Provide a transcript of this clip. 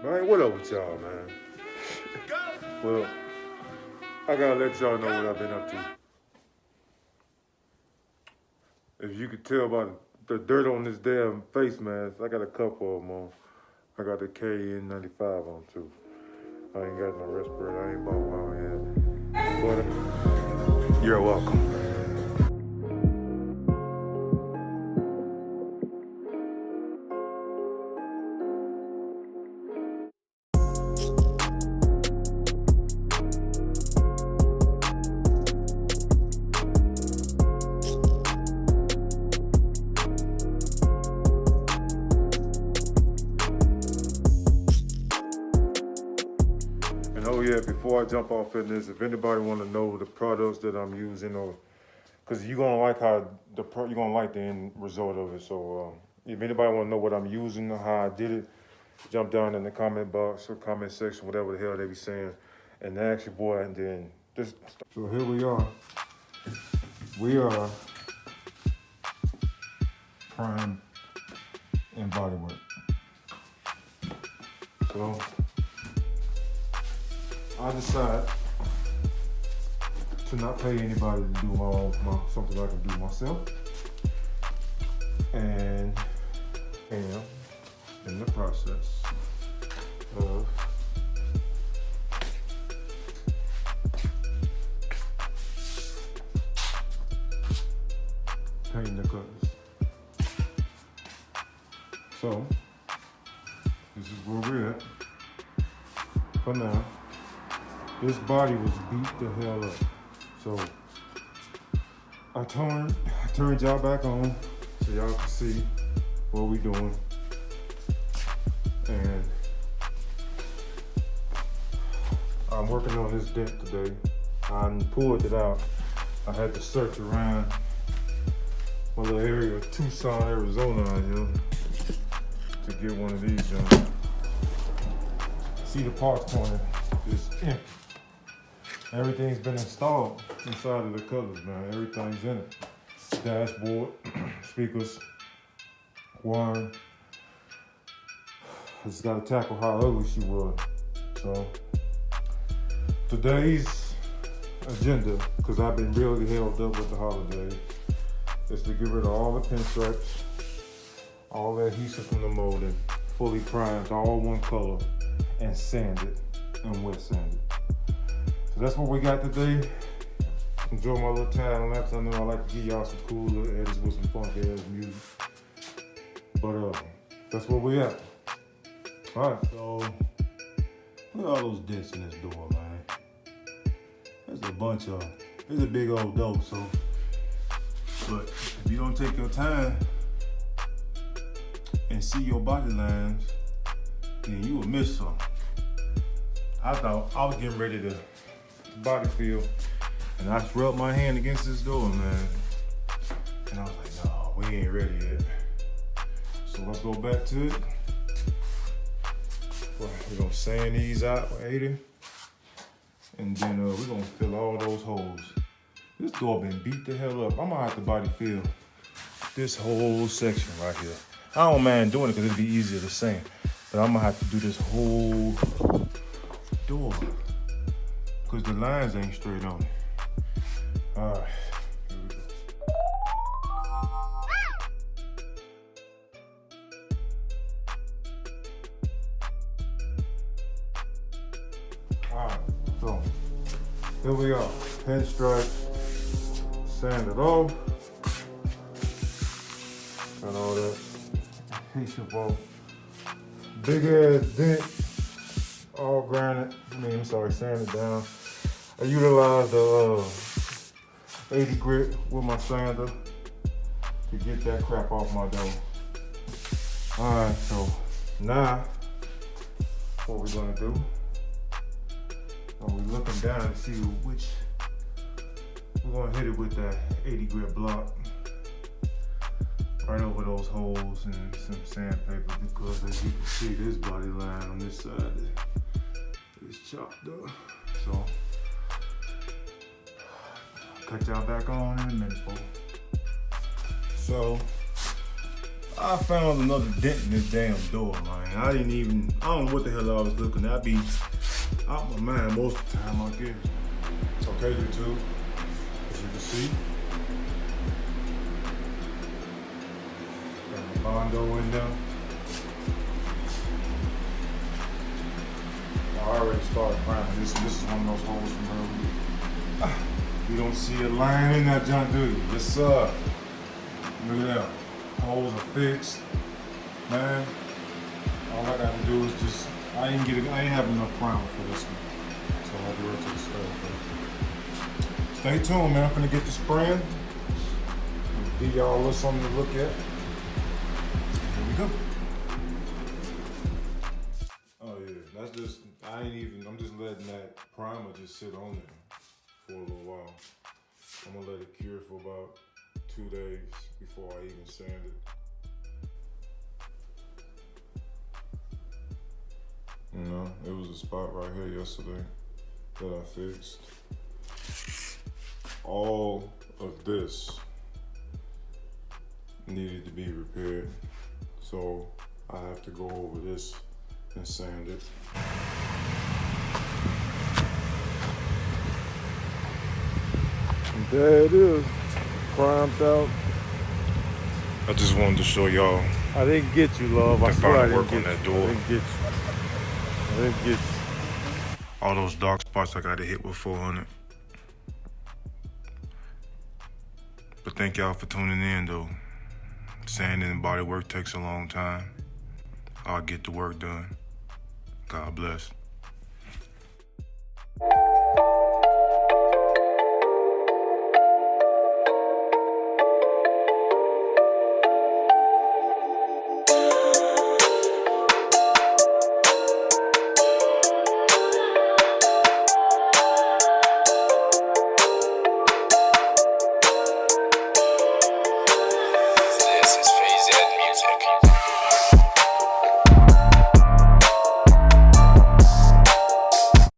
Man, what up with y'all, man? Well, I gotta let y'all know what I've been up to. If you could tell by the dirt on this damn face mask, I got a couple of them on. I got the KN95 on too. I ain't got no respirator, I ain't bought one yet. But you're welcome. And oh yeah, before I jump off in this, if anybody want to know the products that I'm using, or because you're gonna like how you're gonna like the end result of it. So if anybody want to know what I'm using or how I did it, jump down in the comment box or comment section, whatever the hell they be saying, and ask your boy. And then just so here we are. We are Prime and Bodywork. So I decide to not pay anybody to do something I can do myself, and am in the process of painting the Cutlass. So this is where we're at for now. This body was beat the hell up. So I turned y'all back on so y'all can see what we doing. And I'm working on this dent today. I pulled it out. I had to search around my little area of Tucson, Arizona out here to get one of these done. See, the parts corner is empty. Everything's been installed inside of the Cutlass, man. Everything's in it. Dashboard, speakers, wiring. I just gotta tackle how ugly she was. So today's agenda, because I've been really held up with the holidays, is to get rid of all the pinstripes, all the adhesive from the molding, fully primed, all one color, and sand it and wet sand it. So that's what we got today. Enjoy my little time on that, because I know I like to give y'all some cool little edits with some funky ass music. But that's where we at. All right. So look at all those dents in this door, man. There's a bunch of them. It's a big old door, so. But if you don't take your time and see your body lines, then you will miss some. I thought I was getting ready to body feel, and I rubbed my hand against this door, man. And I was like, no, we ain't ready yet. So let's go back to it. We're gonna sand these out with 80, and then we're gonna fill all those holes. This door been beat the hell up. I'm gonna have to body fill this whole section right here. I don't mind doing it because it'd be easier to sand, but I'm gonna have to do this whole door because the lines ain't straight on it. All right, here we go. All right, so here we are. Pinstripes, sand it off. Got all that adhesive off. Big ass dent, all granite. Sand it down. I utilized the 80 grit with my sander to get that crap off my door. All right, so now what we're gonna do, we're looking down to see which, we're gonna hit it with that 80 grit block right over those holes and some sandpaper, because as you can see, this body line on this side is chopped up. So cut y'all back on in a minute, folks. So I found another dent in this damn door, man. I don't know what the hell I was looking at. I be out my mind most of the time, I guess. Okay, YouTube, as you can see, got the Bondo in there. I already started priming. This is one of those holes from earlier. You don't see a line in that junk, do you? Yes, sir. Look at that. Holes are fixed. Man, all I gotta do is just, I ain't have enough primer for this one. So I'll do it to the stove. Stay tuned, man. I'm gonna get the spraying. Give y'all a little something to look at. Here we go. Oh yeah, that's just, I'm just letting that primer just sit on there for a little while. I'm gonna let it cure for about 2 days before I even sand it. You know, it was a spot right here yesterday that I fixed. All of this needed to be repaired, so I have to go over this and sand it. And there it is, primed out. I just wanted to show y'all. I didn't get you, love. I swear I didn't work on that door. I didn't get you. All those dark spots I gotta hit with 400. But thank y'all for tuning in though. Sanding and body work takes a long time. I'll get the work done. God bless.